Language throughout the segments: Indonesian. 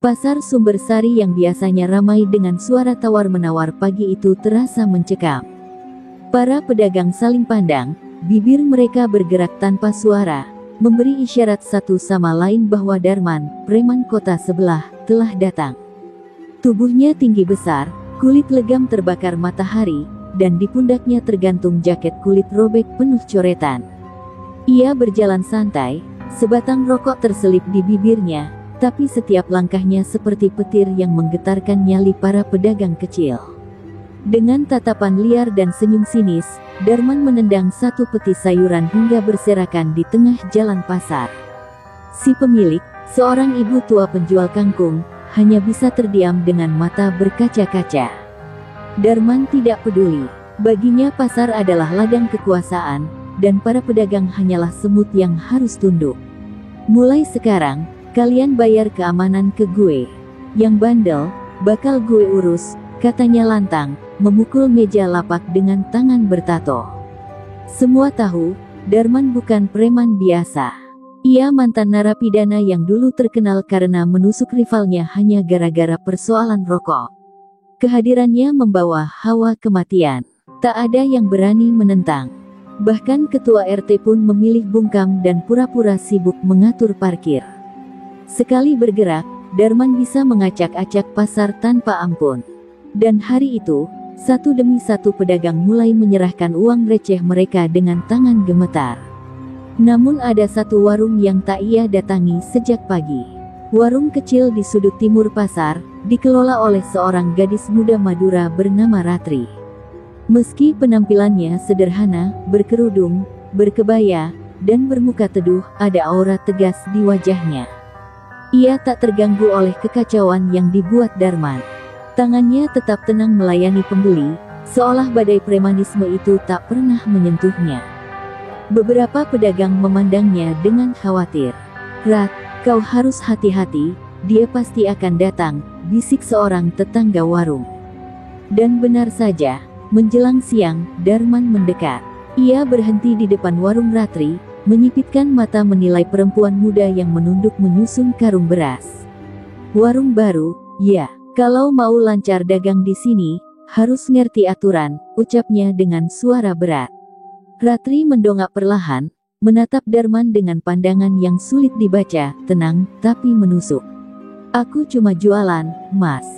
Pasar Sumbersari yang biasanya ramai dengan suara tawar-menawar pagi itu terasa mencekam. Para pedagang saling pandang, bibir mereka bergerak tanpa suara, memberi isyarat satu sama lain bahwa Darman, preman kota sebelah, telah datang. Tubuhnya tinggi besar, kulit legam terbakar matahari, dan di pundaknya tergantung jaket kulit robek penuh coretan. Ia berjalan santai, sebatang rokok terselip di bibirnya, tapi setiap langkahnya seperti petir yang menggetarkan nyali para pedagang kecil. Dengan tatapan liar dan senyum sinis, Darman menendang satu peti sayuran hingga berserakan di tengah jalan pasar. Si pemilik, seorang ibu tua penjual kangkung, hanya bisa terdiam dengan mata berkaca-kaca. Darman tidak peduli. Baginya pasar adalah ladang kekuasaan, dan para pedagang hanyalah semut yang harus tunduk. Mulai sekarang, kalian bayar keamanan ke gue. Yang bandel, bakal gue urus, katanya lantang, memukul meja lapak dengan tangan bertato. Semua tahu, Darman bukan preman biasa. Ia mantan narapidana yang dulu terkenal karena menusuk rivalnya hanya gara-gara persoalan rokok. Kehadirannya membawa hawa kematian. Tak ada yang berani menentang. Bahkan ketua RT pun memilih bungkam dan pura-pura sibuk mengatur parkir. Sekali bergerak, Darman bisa mengacak-acak pasar tanpa ampun. Dan hari itu, satu demi satu pedagang mulai menyerahkan uang receh mereka dengan tangan gemetar. Namun ada satu warung yang tak ia datangi sejak pagi. Warung kecil di sudut timur pasar, dikelola oleh seorang gadis muda Madura bernama Ratri. Meski penampilannya sederhana, berkerudung, berkebaya, dan bermuka teduh, ada aura tegas di wajahnya. Ia tak terganggu oleh kekacauan yang dibuat Darman. Tangannya tetap tenang melayani pembeli, seolah badai premanisme itu tak pernah menyentuhnya. Beberapa pedagang memandangnya dengan khawatir. "Rat, kau harus hati-hati, dia pasti akan datang," bisik seorang tetangga warung. Dan benar saja, menjelang siang, Darman mendekat. Ia berhenti di depan warung Ratri, menyipitkan mata menilai perempuan muda yang menunduk menyusun karung beras. "Warung baru, ya. Kalau mau lancar dagang di sini, harus ngerti aturan," ucapnya dengan suara berat. Ratri mendongak perlahan, menatap Darman dengan pandangan yang sulit dibaca, tenang, tapi menusuk. "Aku cuma jualan, Mas.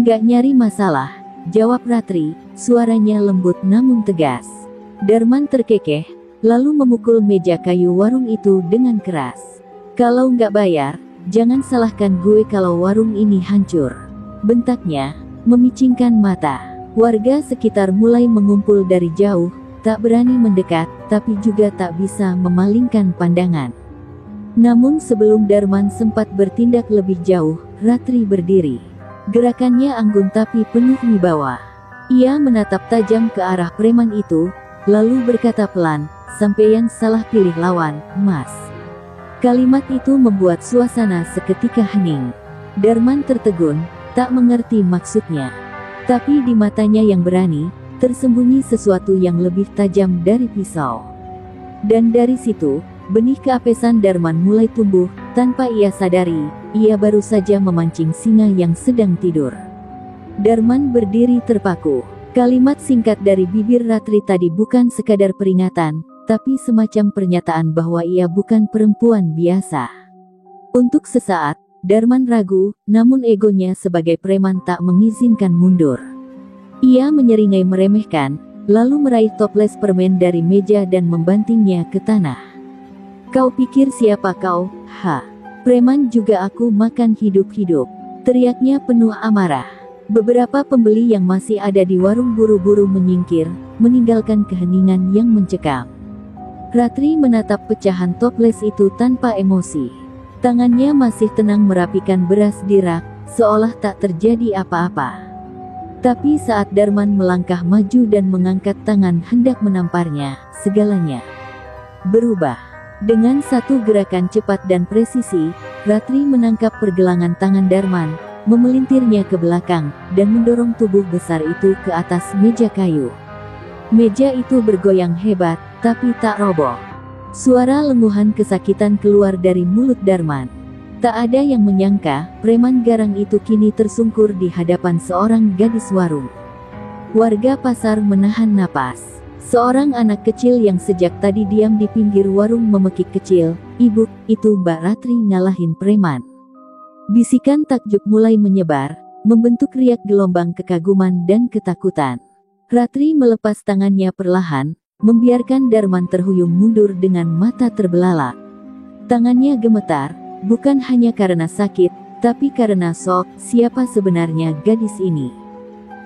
Nggak nyari masalah," jawab Ratri, suaranya lembut namun tegas. Darman terkekeh, lalu memukul meja kayu warung itu dengan keras. "Kalau nggak bayar, jangan salahkan gue kalau warung ini hancur," bentaknya, memicingkan mata. Warga sekitar mulai mengumpul dari jauh, tak berani mendekat, tapi juga tak bisa memalingkan pandangan. Namun sebelum Darman sempat bertindak lebih jauh, Ratri berdiri. Gerakannya anggun tapi penuh wibawa. Ia menatap tajam ke arah preman itu, lalu berkata pelan, "Sampeyan salah pilih lawan, Mas." Kalimat itu membuat suasana seketika hening. Darman tertegun, tak mengerti maksudnya. Tapi di matanya yang berani, tersembunyi sesuatu yang lebih tajam dari pisau. Dan dari situ, benih keapesan Darman mulai tumbuh, tanpa ia sadari, ia baru saja memancing singa yang sedang tidur. Darman berdiri terpaku. Kalimat singkat dari bibir Ratri tadi bukan sekadar peringatan, tapi semacam pernyataan bahwa ia bukan perempuan biasa. Untuk sesaat, Darman ragu, namun egonya sebagai preman tak mengizinkan mundur. Ia menyeringai meremehkan, lalu meraih toples permen dari meja dan membantingnya ke tanah. "Kau pikir siapa kau? Ha? Preman juga aku makan hidup-hidup," teriaknya penuh amarah. Beberapa pembeli yang masih ada di warung buru-buru menyingkir, meninggalkan keheningan yang mencekam. Ratri menatap pecahan toples itu tanpa emosi. Tangannya masih tenang merapikan beras di rak, seolah tak terjadi apa-apa. Tapi saat Darman melangkah maju dan mengangkat tangan hendak menamparnya, segalanya berubah. Dengan satu gerakan cepat dan presisi, Ratri menangkap pergelangan tangan Darman, memelintirnya ke belakang, dan mendorong tubuh besar itu ke atas meja kayu. Meja itu bergoyang hebat, tapi tak roboh. Suara lenguhan kesakitan keluar dari mulut Darman. Tak ada yang menyangka, preman garang itu kini tersungkur di hadapan seorang gadis warung. Warga pasar menahan napas. Seorang anak kecil yang sejak tadi diam di pinggir warung memekik kecil, "Ibu, itu Mbak Ratri ngalahin preman." Bisikan takjub mulai menyebar, membentuk riak gelombang kekaguman dan ketakutan. Ratri melepas tangannya perlahan, membiarkan Darman terhuyung mundur dengan mata terbelalak. Tangannya gemetar, bukan hanya karena sakit, tapi karena siapa sebenarnya gadis ini?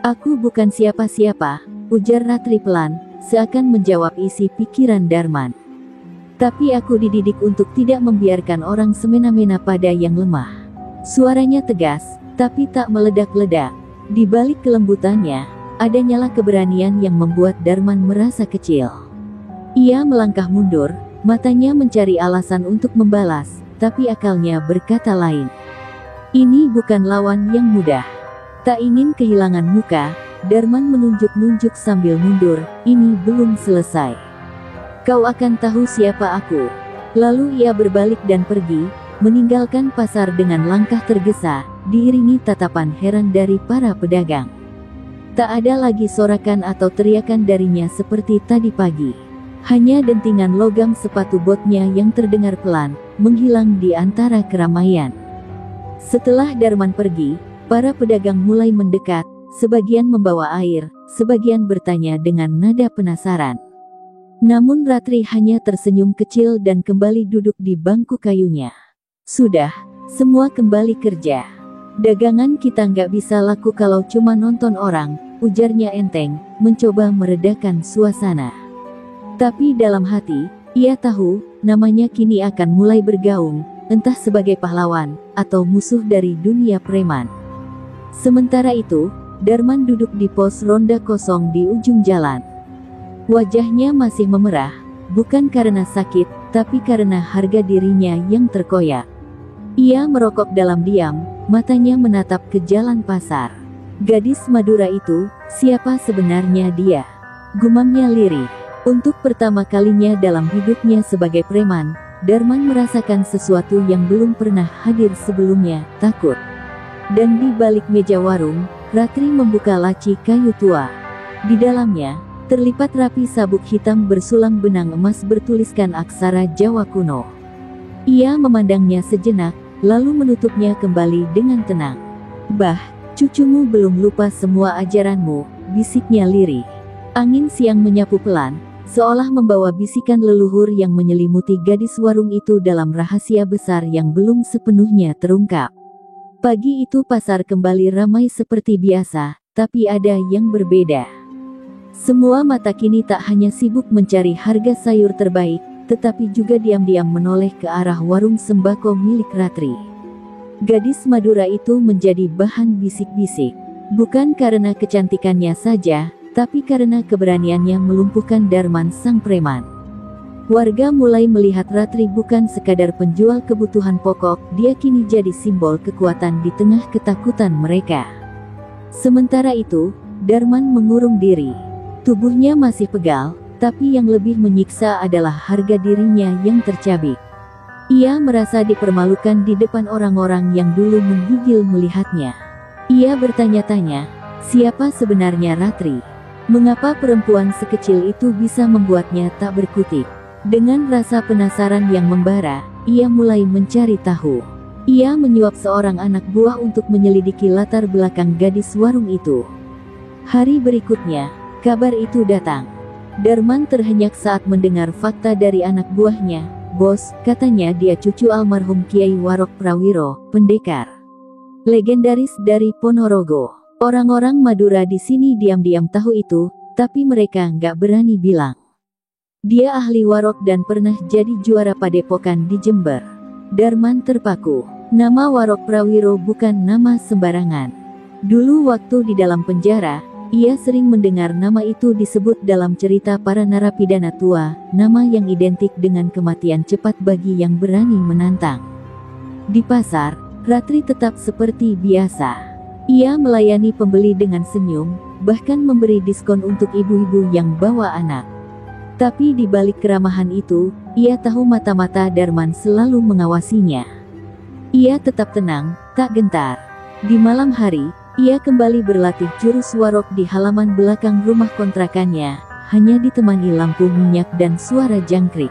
"Aku bukan siapa-siapa," ujar Ratri pelan, seakan menjawab isi pikiran Darman. "Tapi aku dididik untuk tidak membiarkan orang semena-mena pada yang lemah." Suaranya tegas, tapi tak meledak-ledak. Di balik kelembutannya, ada nyala keberanian yang membuat Darman merasa kecil. Ia melangkah mundur, matanya mencari alasan untuk membalas, tapi akalnya berkata lain. Ini bukan lawan yang mudah. Tak ingin kehilangan muka, Darman menunjuk-nunjuk sambil mundur. "Ini belum selesai. Kau akan tahu siapa aku." Lalu ia berbalik dan pergi, meninggalkan pasar dengan langkah tergesa, diiringi tatapan heran dari para pedagang. Tak ada lagi sorakan atau teriakan darinya seperti tadi pagi. Hanya dentingan logam sepatu botnya yang terdengar pelan, menghilang di antara keramaian. Setelah Darman pergi, para pedagang mulai mendekat, sebagian membawa air, sebagian bertanya dengan nada penasaran. Namun Ratri hanya tersenyum kecil dan kembali duduk di bangku kayunya. "Sudah, semua kembali kerja. Dagangan kita nggak bisa laku kalau cuma nonton orang," ujarnya enteng, mencoba meredakan suasana. Tapi dalam hati, ia tahu, namanya kini akan mulai bergaung, entah sebagai pahlawan, atau musuh dari dunia preman. Sementara itu, Darman duduk di pos ronda kosong di ujung jalan. Wajahnya masih memerah, bukan karena sakit, tapi karena harga dirinya yang terkoyak. Ia merokok dalam diam, matanya menatap ke jalan pasar. Gadis Madura itu, siapa sebenarnya dia? Gumamnya lirih. Untuk pertama kalinya dalam hidupnya sebagai preman, Darman merasakan sesuatu yang belum pernah hadir sebelumnya, takut. Dan di balik meja warung, Ratri membuka laci kayu tua. Di dalamnya, terlipat rapi sabuk hitam bersulam benang emas bertuliskan aksara Jawa kuno. Ia memandangnya sejenak, lalu menutupnya kembali dengan tenang. "Bah, cucumu belum lupa semua ajaranmu," bisiknya lirih. Angin siang menyapu pelan, seolah membawa bisikan leluhur yang menyelimuti gadis warung itu dalam rahasia besar yang belum sepenuhnya terungkap. Pagi itu pasar kembali ramai seperti biasa, tapi ada yang berbeda. Semua mata kini tak hanya sibuk mencari harga sayur terbaik, tetapi juga diam-diam menoleh ke arah warung sembako milik Ratri. Gadis Madura itu menjadi bahan bisik-bisik, bukan karena kecantikannya saja, tapi karena keberaniannya melumpuhkan Darman sang preman. Warga mulai melihat Ratri bukan sekadar penjual kebutuhan pokok, dia kini jadi simbol kekuatan di tengah ketakutan mereka. Sementara itu, Darman mengurung diri. Tubuhnya masih pegal, tapi yang lebih menyiksa adalah harga dirinya yang tercabik. Ia merasa dipermalukan di depan orang-orang yang dulu menggigil melihatnya. Ia bertanya-tanya, siapa sebenarnya Ratri? Mengapa perempuan sekecil itu bisa membuatnya tak berkutik? Dengan rasa penasaran yang membara, ia mulai mencari tahu. Ia menyuap seorang anak buah untuk menyelidiki latar belakang gadis warung itu. Hari berikutnya, kabar itu datang. Darman terhenyak saat mendengar fakta dari anak buahnya. "Bos," katanya, "dia cucu almarhum Kiai Warok Prawiro, pendekar legendaris dari Ponorogo." Orang-orang Madura di sini diam-diam tahu itu, tapi mereka nggak berani bilang. Dia ahli warok dan pernah jadi juara padepokan di Jember. Darman terpaku. Nama Warok Prawiro bukan nama sembarangan. Dulu waktu di dalam penjara, ia sering mendengar nama itu disebut dalam cerita para narapidana tua, nama yang identik dengan kematian cepat bagi yang berani menantang. Di pasar, Ratri tetap seperti biasa. Ia melayani pembeli dengan senyum, bahkan memberi diskon untuk ibu-ibu yang bawa anak. Tapi di balik keramahan itu, ia tahu mata-mata Darman selalu mengawasinya. Ia tetap tenang, tak gentar. Di malam hari, ia kembali berlatih jurus warok di halaman belakang rumah kontrakannya, hanya ditemani lampu minyak dan suara jangkrik.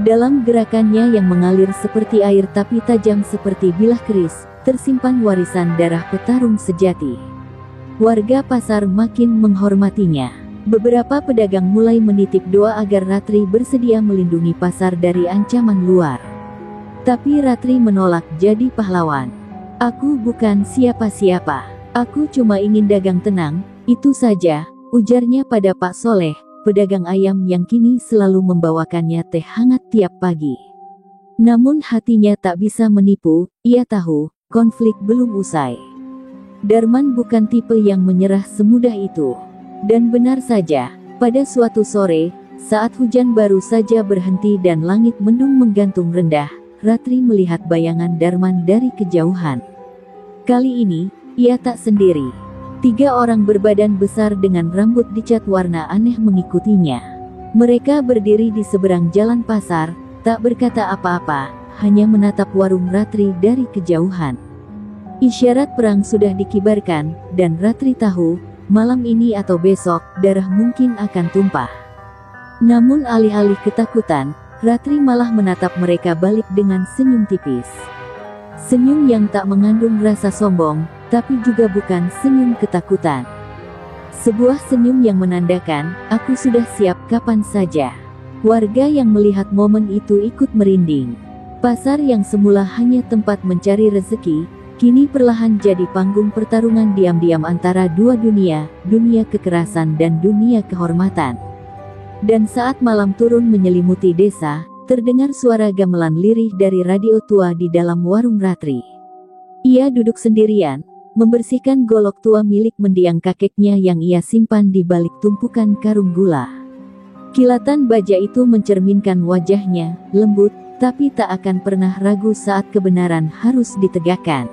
Dalam gerakannya yang mengalir seperti air tapi tajam seperti bilah keris, tersimpan warisan darah petarung sejati. Warga pasar makin menghormatinya. Beberapa pedagang mulai menitip doa agar Ratri bersedia melindungi pasar dari ancaman luar. Tapi Ratri menolak jadi pahlawan. "Aku bukan siapa-siapa. Aku cuma ingin dagang tenang, itu saja," ujarnya pada Pak Soleh, pedagang ayam yang kini selalu membawakannya teh hangat tiap pagi. Namun hatinya tak bisa menipu, ia tahu, konflik belum usai. Darman bukan tipe yang menyerah semudah itu. Dan benar saja, pada suatu sore, saat hujan baru saja berhenti dan langit mendung menggantung rendah, Ratri melihat bayangan Darman dari kejauhan. Kali ini, ia tak sendiri. 3 orang berbadan besar dengan rambut dicat warna aneh mengikutinya. Mereka berdiri di seberang jalan pasar, tak berkata apa-apa, hanya menatap warung Ratri dari kejauhan. Isyarat perang sudah dikibarkan, dan Ratri tahu, malam ini atau besok, darah mungkin akan tumpah. Namun alih-alih ketakutan, Ratri malah menatap mereka balik dengan senyum tipis. Senyum yang tak mengandung rasa sombong, tapi juga bukan senyum ketakutan. Sebuah senyum yang menandakan, "Aku sudah siap kapan saja." Warga yang melihat momen itu ikut merinding. Pasar yang semula hanya tempat mencari rezeki, kini perlahan jadi panggung pertarungan diam-diam antara dua dunia, dunia kekerasan dan dunia kehormatan. Dan saat malam turun menyelimuti desa, terdengar suara gamelan lirih dari radio tua di dalam warung Ratri. Ia duduk sendirian, membersihkan golok tua milik mendiang kakeknya yang ia simpan di balik tumpukan karung gula. Kilatan baja itu mencerminkan wajahnya, lembut, tapi tak akan pernah ragu saat kebenaran harus ditegakkan.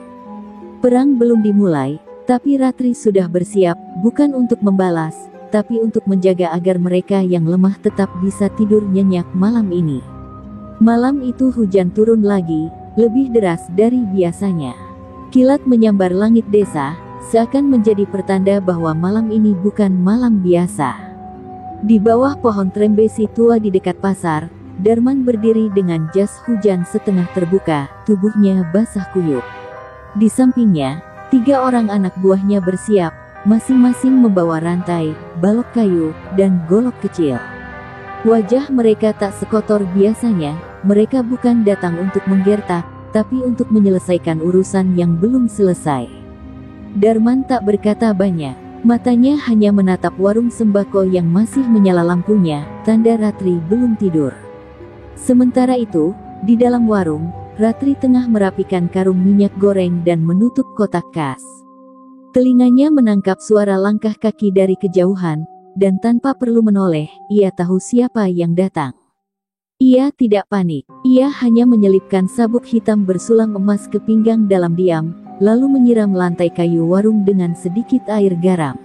Perang belum dimulai, tapi Ratri sudah bersiap, bukan untuk membalas, tapi untuk menjaga agar mereka yang lemah tetap bisa tidur nyenyak malam ini. Malam itu hujan turun lagi, lebih deras dari biasanya. Kilat menyambar langit desa, seakan menjadi pertanda bahwa malam ini bukan malam biasa. Di bawah pohon trembesi tua di dekat pasar, Darman berdiri dengan jas hujan setengah terbuka, tubuhnya basah kuyup. Di sampingnya, 3 orang anak buahnya bersiap, masing-masing membawa rantai, balok kayu, dan golok kecil. Wajah mereka tak sekotor biasanya, mereka bukan datang untuk menggertak, tapi untuk menyelesaikan urusan yang belum selesai. Darman tak berkata banyak, matanya hanya menatap warung sembako yang masih menyala lampunya, tanda Ratri belum tidur. Sementara itu, di dalam warung, Ratri tengah merapikan karung minyak goreng dan menutup kotak kas. Telinganya menangkap suara langkah kaki dari kejauhan, dan tanpa perlu menoleh, ia tahu siapa yang datang. Ia tidak panik, ia hanya menyelipkan sabuk hitam bersulang emas ke pinggang dalam diam, lalu menyiram lantai kayu warung dengan sedikit air garam.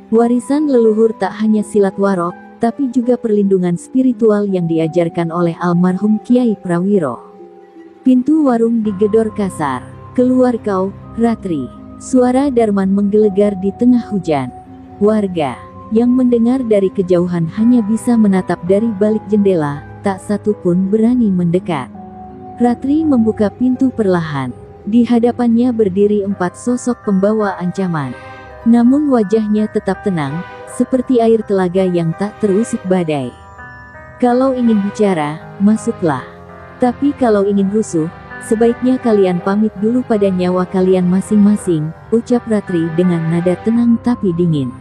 Warisan leluhur tak hanya silat warok, tapi juga perlindungan spiritual yang diajarkan oleh almarhum Kiai Prawiro. Pintu warung digedor kasar. "Keluar kau, Ratri." Suara Darman menggelegar di tengah hujan. Warga yang mendengar dari kejauhan hanya bisa menatap dari balik jendela, tak satu pun berani mendekat. Ratri membuka pintu perlahan. Di hadapannya berdiri 4 sosok pembawa ancaman. Namun wajahnya tetap tenang, seperti air telaga yang tak terusik badai. "Kalau ingin bicara, masuklah. Tapi kalau ingin rusuh, sebaiknya kalian pamit dulu pada nyawa kalian masing-masing," ucap Ratri dengan nada tenang tapi dingin.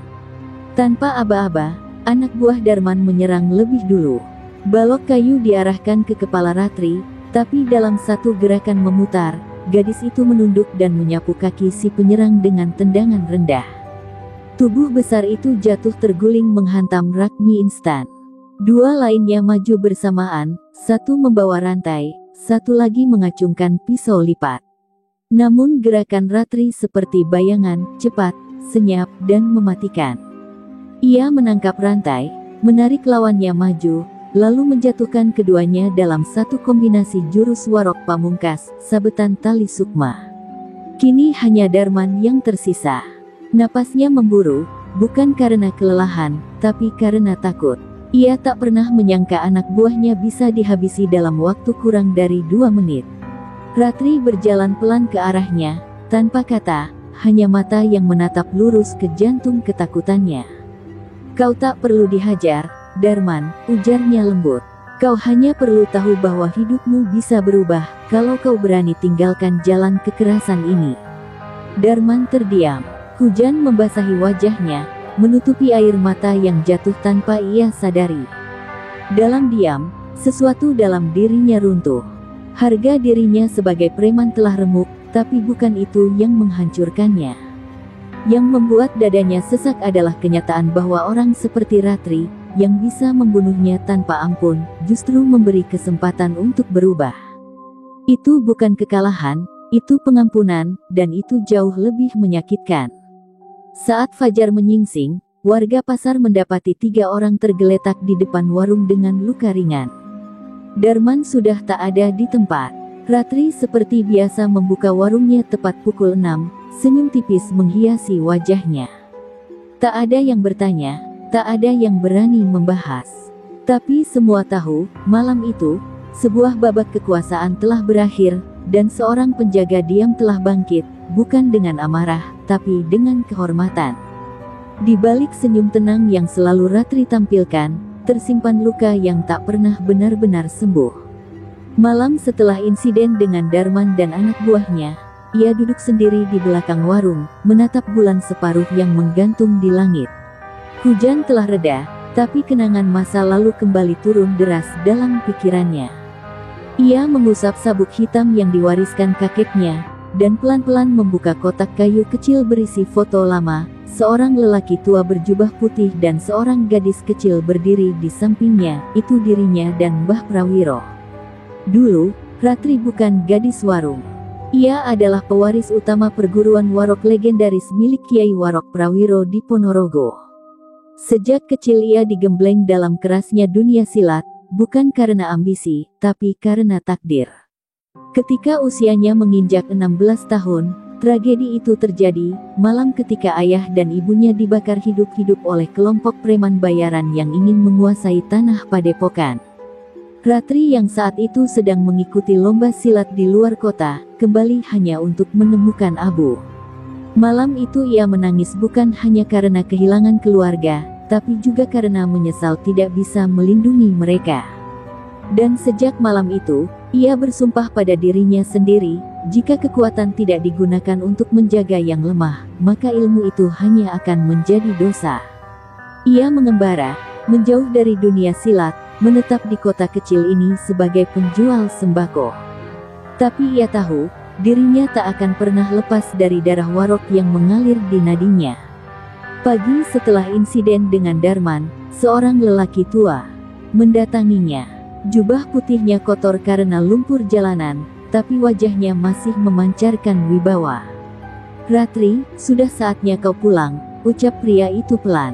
Tanpa aba-aba, anak buah Darman menyerang lebih dulu. Balok kayu diarahkan ke kepala Ratri, tapi dalam satu gerakan memutar, gadis itu menunduk dan menyapu kaki si penyerang dengan tendangan rendah. Tubuh besar itu jatuh terguling menghantam rak mie instan. 2 lainnya maju bersamaan, satu membawa rantai, satu lagi mengacungkan pisau lipat. Namun gerakan Ratri seperti bayangan, cepat, senyap, dan mematikan. Ia menangkap rantai, menarik lawannya maju, lalu menjatuhkan keduanya dalam satu kombinasi jurus Warok Pamungkas, sabetan tali sukma. Kini hanya Darman yang tersisa. Napasnya memburu, bukan karena kelelahan, tapi karena takut. Ia tak pernah menyangka anak buahnya bisa dihabisi dalam waktu kurang dari 2 menit. Ratri berjalan pelan ke arahnya, tanpa kata, hanya mata yang menatap lurus ke jantung ketakutannya. "Kau tak perlu dihajar, Darman," ujarnya lembut. "Kau hanya perlu tahu bahwa hidupmu bisa berubah, kalau kau berani tinggalkan jalan kekerasan ini." Darman terdiam. Hujan membasahi wajahnya, menutupi air mata yang jatuh tanpa ia sadari. Dalam diam, sesuatu dalam dirinya runtuh. Harga dirinya sebagai preman telah remuk, tapi bukan itu yang menghancurkannya. Yang membuat dadanya sesak adalah kenyataan bahwa orang seperti Ratri, yang bisa membunuhnya tanpa ampun, justru memberi kesempatan untuk berubah. Itu bukan kekalahan, itu pengampunan, dan itu jauh lebih menyakitkan. Saat fajar menyingsing, warga pasar mendapati 3 orang tergeletak di depan warung dengan luka ringan. Darman sudah tak ada di tempat. Ratri seperti biasa membuka warungnya tepat pukul 6, senyum tipis menghiasi wajahnya. Tak ada yang bertanya, tak ada yang berani membahas. Tapi semua tahu, malam itu, sebuah babak kekuasaan telah berakhir, dan seorang penjaga diam telah bangkit, bukan dengan amarah, tapi dengan kehormatan. Di balik senyum tenang yang selalu Ratri tampilkan, tersimpan luka yang tak pernah benar-benar sembuh. Malam setelah insiden dengan Darman dan anak buahnya, ia duduk sendiri di belakang warung, menatap bulan separuh yang menggantung di langit. Hujan telah reda, tapi kenangan masa lalu kembali turun deras dalam pikirannya. Ia mengusap sabuk hitam yang diwariskan kakeknya, dan pelan-pelan membuka kotak kayu kecil berisi foto lama, seorang lelaki tua berjubah putih dan seorang gadis kecil berdiri di sampingnya, itu dirinya dan Mbah Prawiro. Dulu, Ratri bukan gadis warung. Ia adalah pewaris utama perguruan Warok legendaris milik Kiai Warok Prawiro di Ponorogo. Sejak kecil ia digembleng dalam kerasnya dunia silat, bukan karena ambisi, tapi karena takdir. Ketika usianya menginjak 16 tahun, tragedi itu terjadi, malam ketika ayah dan ibunya dibakar hidup-hidup oleh kelompok preman bayaran yang ingin menguasai tanah Padepokan. Ratri yang saat itu sedang mengikuti lomba silat di luar kota, kembali hanya untuk menemukan Abu. Malam itu ia menangis bukan hanya karena kehilangan keluarga, tapi juga karena menyesal tidak bisa melindungi mereka. Dan sejak malam itu, ia bersumpah pada dirinya sendiri, jika kekuatan tidak digunakan untuk menjaga yang lemah, maka ilmu itu hanya akan menjadi dosa. Ia mengembara, menjauh dari dunia silat, menetap di kota kecil ini sebagai penjual sembako. Tapi ia tahu, dirinya tak akan pernah lepas dari darah Warok yang mengalir di nadinya. Pagi setelah insiden dengan Darman, seorang lelaki tua mendatanginya. Jubah putihnya kotor karena lumpur jalanan, tapi wajahnya masih memancarkan wibawa. "Ratri, sudah saatnya kau pulang," ucap pria itu pelan.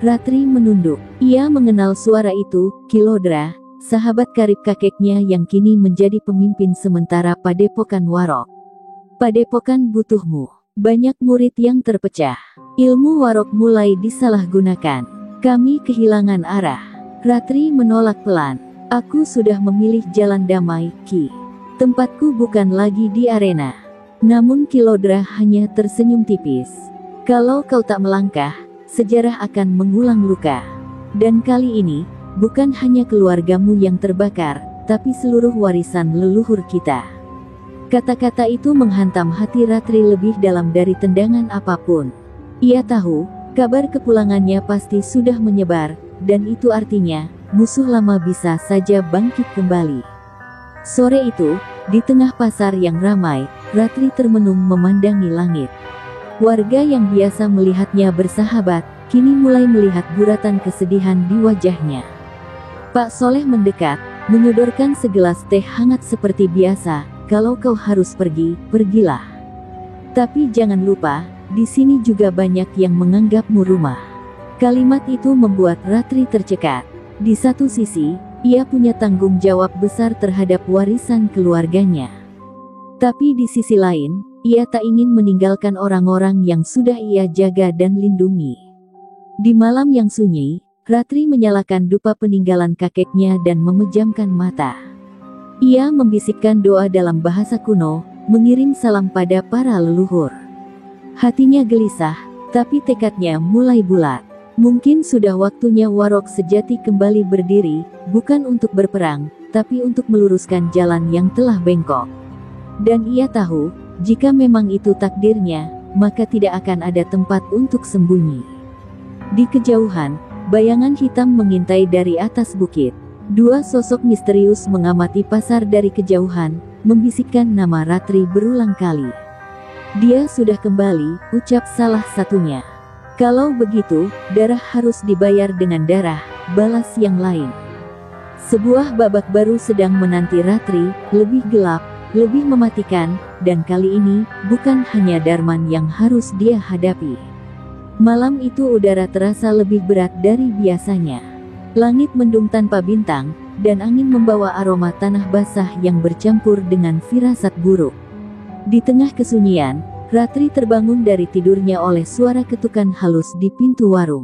Ratri menunduk. Ia mengenal suara itu, Kilodra, sahabat karib kakeknya yang kini menjadi pemimpin sementara Padepokan Warok. "Padepokan butuhmu. Banyak murid yang terpecah. Ilmu Warok mulai disalahgunakan. Kami kehilangan arah." Ratri menolak pelan. "Aku sudah memilih jalan damai, Ki. Tempatku bukan lagi di arena." Namun Kilodra hanya tersenyum tipis. "Kalau kau tak melangkah, sejarah akan mengulang luka. Dan kali ini, bukan hanya keluargamu yang terbakar, tapi seluruh warisan leluhur kita." Kata-kata itu menghantam hati Ratri lebih dalam dari tendangan apapun. Ia tahu, kabar kepulangannya pasti sudah menyebar, dan itu artinya, musuh lama bisa saja bangkit kembali. Sore itu, di tengah pasar yang ramai, Ratri termenung memandangi langit. Warga yang biasa melihatnya bersahabat, kini mulai melihat guratan kesedihan di wajahnya. Pak Soleh mendekat, menyodorkan segelas teh hangat seperti biasa. "Kalau kau harus pergi, pergilah. Tapi jangan lupa, di sini juga banyak yang menganggapmu rumah." Kalimat itu membuat Ratri tercekat. Di satu sisi, Ia punya tanggung jawab besar terhadap warisan keluarganya. Tapi di sisi lain, ia tak ingin meninggalkan orang-orang yang sudah ia jaga dan lindungi. Di malam yang sunyi, Ratri menyalakan dupa peninggalan kakeknya dan memejamkan mata. Ia membisikkan doa dalam bahasa kuno, mengirim salam pada para leluhur. Hatinya gelisah, tapi tekadnya mulai bulat. Mungkin sudah waktunya Warog sejati kembali berdiri, bukan untuk berperang, tapi untuk meluruskan jalan yang telah bengkok. Dan ia tahu, jika memang itu takdirnya, maka tidak akan ada tempat untuk sembunyi. Di kejauhan, bayangan hitam mengintai dari atas bukit. Dua sosok misterius mengamati pasar dari kejauhan, membisikkan nama Ratri berulang kali. Dia sudah kembali, ucap salah satunya. Kalau begitu, darah harus dibayar dengan darah, balas yang lain. Sebuah babak baru sedang menanti Ratri, lebih gelap, lebih mematikan, dan kali ini, bukan hanya Darman yang harus dia hadapi. Malam itu udara terasa lebih berat dari biasanya. Langit mendung tanpa bintang, dan angin membawa aroma tanah basah yang bercampur dengan firasat buruk. Di tengah kesunyian, Ratri terbangun dari tidurnya oleh suara ketukan halus di pintu warung.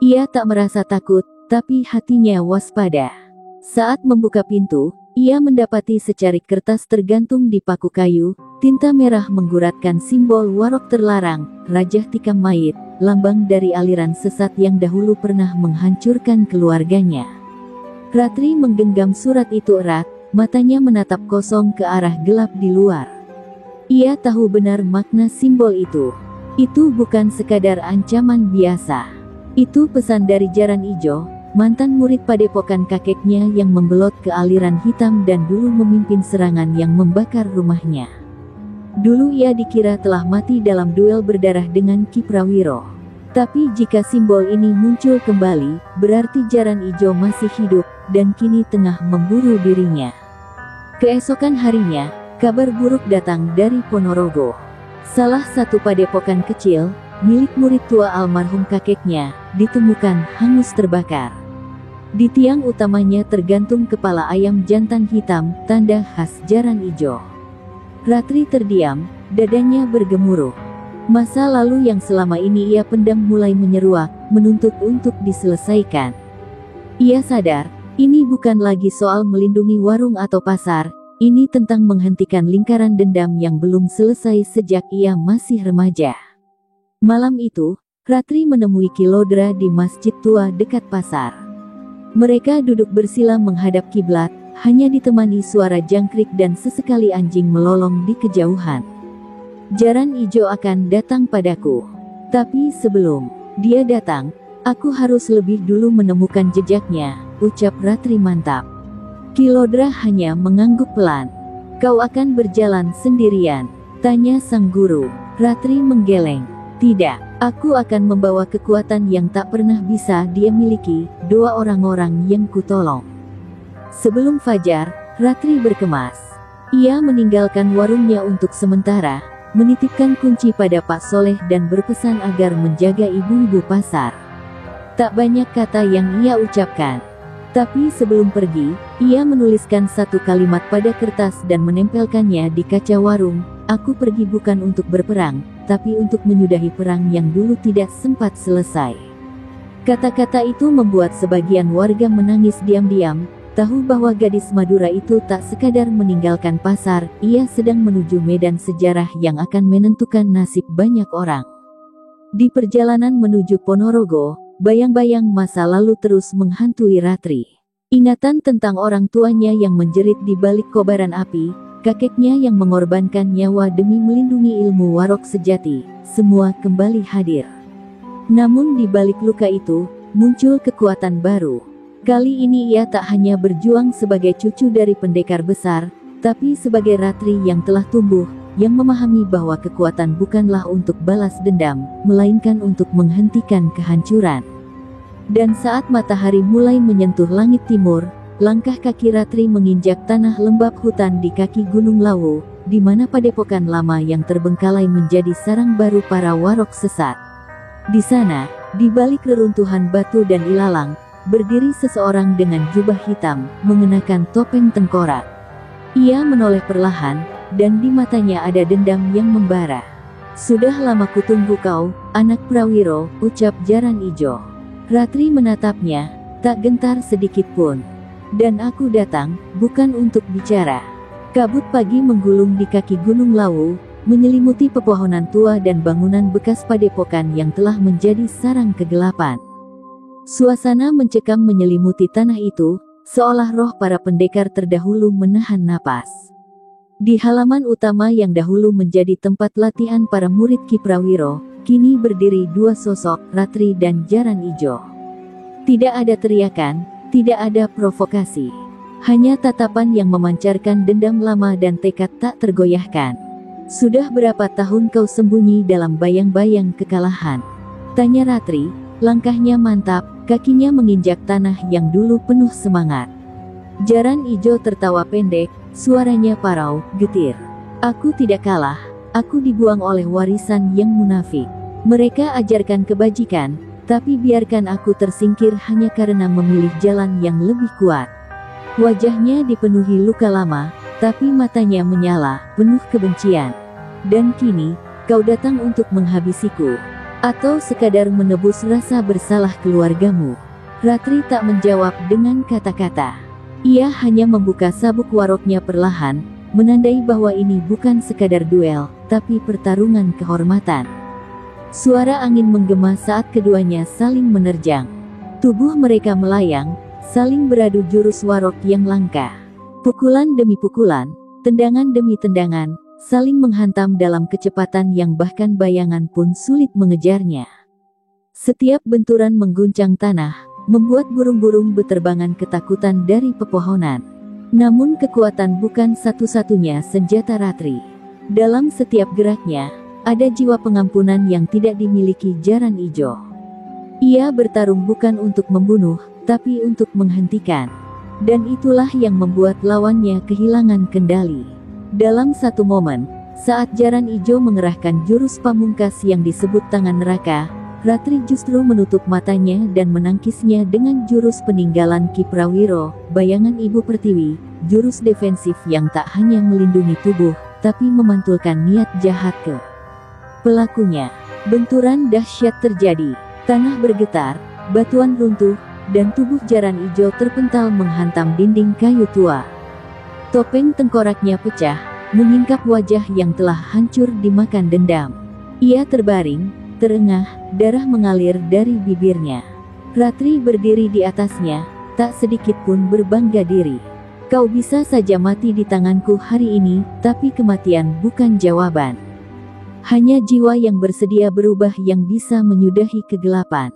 Ia tak merasa takut, tapi hatinya waspada. Saat membuka pintu, ia mendapati secarik kertas tergantung di paku kayu, tinta merah mengguratkan simbol Warog terlarang, Raja Tikam Mayit, lambang dari aliran sesat yang dahulu pernah menghancurkan keluarganya. Ratri menggenggam surat itu erat, matanya menatap kosong ke arah gelap di luar. Ia tahu benar makna simbol itu. Itu bukan sekadar ancaman biasa. Itu pesan dari Jaran Ijo, mantan murid padepokan kakeknya yang membelot ke aliran hitam dan dulu memimpin serangan yang membakar rumahnya. Dulu ia dikira telah mati dalam duel berdarah dengan Ki Prawiro. Tapi jika simbol ini muncul kembali, berarti Jaran Ijo masih hidup, dan kini tengah memburu dirinya. Keesokan harinya, kabar buruk datang dari Ponorogo. Salah satu padepokan kecil, milik murid tua almarhum kakeknya, ditemukan hangus terbakar. Di tiang utamanya tergantung kepala ayam jantan hitam, tanda khas Jaran Ijo. Ratri terdiam, dadanya bergemuruh. Masa lalu yang selama ini ia pendam mulai menyeruak, menuntut untuk diselesaikan. Ia sadar, ini bukan lagi soal melindungi warung atau pasar, ini tentang menghentikan lingkaran dendam yang belum selesai sejak ia masih remaja. Malam itu, Ratri menemui Ki Lodra di masjid tua dekat pasar. Mereka duduk bersila menghadap kiblat, hanya ditemani suara jangkrik dan sesekali anjing melolong di kejauhan. Jaran Ijo akan datang padaku. Tapi sebelum dia datang, aku harus lebih dulu menemukan jejaknya, ucap Ratri mantap. Ki Lodra hanya mengangguk pelan. Kau akan berjalan sendirian? Tanya sang guru. Ratri menggeleng. Tidak, aku akan membawa kekuatan yang tak pernah bisa dia miliki, doa orang-orang yang kutolong. Sebelum fajar, Ratri berkemas. Ia meninggalkan warungnya untuk sementara, menitipkan kunci pada Pak Soleh dan berpesan agar menjaga ibu-ibu pasar. Tak banyak kata yang ia ucapkan. Tapi sebelum pergi, ia menuliskan satu kalimat pada kertas dan menempelkannya di kaca warung. Aku pergi bukan untuk berperang, tapi untuk menyudahi perang yang dulu tidak sempat selesai. Kata-kata itu membuat sebagian warga menangis diam-diam, tahu bahwa gadis Madura itu tak sekadar meninggalkan pasar, ia sedang menuju medan sejarah yang akan menentukan nasib banyak orang. Di perjalanan menuju Ponorogo, bayang-bayang masa lalu terus menghantui Ratri. Ingatan tentang orang tuanya yang menjerit di balik kobaran api, kakeknya yang mengorbankan nyawa demi melindungi ilmu Warog sejati, semua kembali hadir. Namun di balik luka itu, muncul kekuatan baru. Kali ini ia tak hanya berjuang sebagai cucu dari pendekar besar, tapi sebagai Ratri yang telah tumbuh, yang memahami bahwa kekuatan bukanlah untuk balas dendam, melainkan untuk menghentikan kehancuran. Dan saat matahari mulai menyentuh langit timur, langkah kaki Ratri menginjak tanah lembab hutan di kaki Gunung Lawu, di mana padepokan lama yang terbengkalai menjadi sarang baru para warog sesat. Di sana, di balik reruntuhan batu dan ilalang, berdiri seseorang dengan jubah hitam, mengenakan topeng tengkorak. Ia menoleh perlahan, dan di matanya ada dendam yang membara. "Sudah lama kutunggu kau, anak Prawiro," ucap Jaran Ijo. Ratri menatapnya, tak gentar sedikit pun. "Dan aku datang, bukan untuk bicara." Kabut pagi menggulung di kaki Gunung Lawu, menyelimuti pepohonan tua dan bangunan bekas padepokan yang telah menjadi sarang kegelapan. Suasana mencekam menyelimuti tanah itu, seolah roh para pendekar terdahulu menahan napas. Di halaman utama yang dahulu menjadi tempat latihan para murid Ki Prawiro, kini berdiri dua sosok, Ratri dan Jaran Ijo. Tidak ada teriakan, tidak ada provokasi. Hanya tatapan yang memancarkan dendam lama dan tekad tak tergoyahkan. "Sudah berapa tahun kau sembunyi dalam bayang-bayang kekalahan?" tanya Ratri, langkahnya mantap, kakinya menginjak tanah yang dulu penuh semangat. Jaran Ijo tertawa pendek, suaranya parau, getir. "Aku tidak kalah, aku dibuang oleh warisan yang munafik. Mereka ajarkan kebajikan, tapi biarkan aku tersingkir hanya karena memilih jalan yang lebih kuat." Wajahnya dipenuhi luka lama, tapi matanya menyala, penuh kebencian. "Dan kini, kau datang untuk menghabisiku? Atau sekadar menebus rasa bersalah keluargamu?" Ratri tak menjawab dengan kata-kata. Ia hanya membuka sabuk waroknya perlahan, menandai bahwa ini bukan sekadar duel, tapi pertarungan kehormatan. Suara angin menggema saat keduanya saling menerjang. Tubuh mereka melayang, saling beradu jurus warok yang langka. Pukulan demi pukulan, tendangan demi tendangan, saling menghantam dalam kecepatan yang bahkan bayangan pun sulit mengejarnya. Setiap benturan mengguncang tanah, membuat burung-burung beterbangan ketakutan dari pepohonan. Namun kekuatan bukan satu-satunya senjata Ratri. Dalam setiap geraknya, ada jiwa pengampunan yang tidak dimiliki Jaran Ijo. Ia bertarung bukan untuk membunuh, tapi untuk menghentikan. Dan itulah yang membuat lawannya kehilangan kendali. Dalam satu momen, saat Jaran Ijo mengerahkan jurus pamungkas yang disebut tangan neraka, Ratri justru menutup matanya dan menangkisnya dengan jurus peninggalan Ki Prawiro, bayangan Ibu Pertiwi, jurus defensif yang tak hanya melindungi tubuh, tapi memantulkan niat jahat ke pelakunya. Benturan dahsyat terjadi, tanah bergetar, batuan runtuh, dan tubuh Jaran Ijo terpental menghantam dinding kayu tua. Topeng tengkoraknya pecah, menyingkap wajah yang telah hancur dimakan dendam. Ia terbaring, terengah, darah mengalir dari bibirnya. Ratri berdiri di atasnya, tak sedikit pun berbangga diri. "Kau bisa saja mati di tanganku hari ini, tapi kematian bukan jawaban. Hanya jiwa yang bersedia berubah yang bisa menyudahi kegelapan."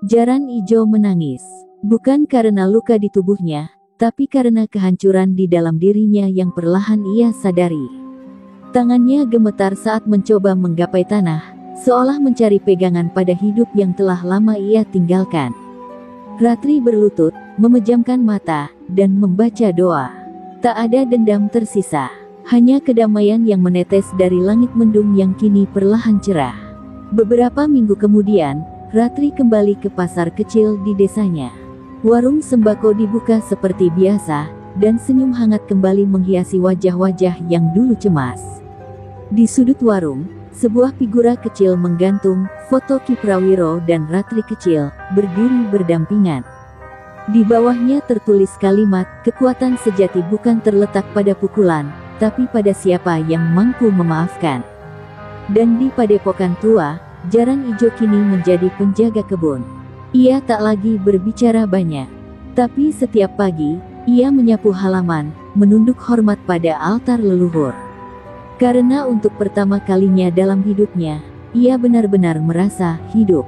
Jaran Ijo menangis, bukan karena luka di tubuhnya, tapi karena kehancuran di dalam dirinya yang perlahan ia sadari. Tangannya gemetar saat mencoba menggapai tanah, seolah mencari pegangan pada hidup yang telah lama ia tinggalkan. Ratri berlutut, memejamkan mata, dan membaca doa. Tak ada dendam tersisa, hanya kedamaian yang menetes dari langit mendung yang kini perlahan cerah. Beberapa minggu kemudian, Ratri kembali ke pasar kecil di desanya. Warung sembako dibuka seperti biasa, dan senyum hangat kembali menghiasi wajah-wajah yang dulu cemas. Di sudut warung, sebuah figura kecil menggantung foto Ki Prawiro dan Ratri kecil, berdiri berdampingan. Di bawahnya tertulis kalimat, "Kekuatan sejati bukan terletak pada pukulan, tapi pada siapa yang mampu memaafkan." Dan di padepokan tua, Jaran Ijo kini menjadi penjaga kebun. Ia tak lagi berbicara banyak, tapi setiap pagi, ia menyapu halaman, menunduk hormat pada altar leluhur. Karena untuk pertama kalinya dalam hidupnya, ia benar-benar merasa hidup.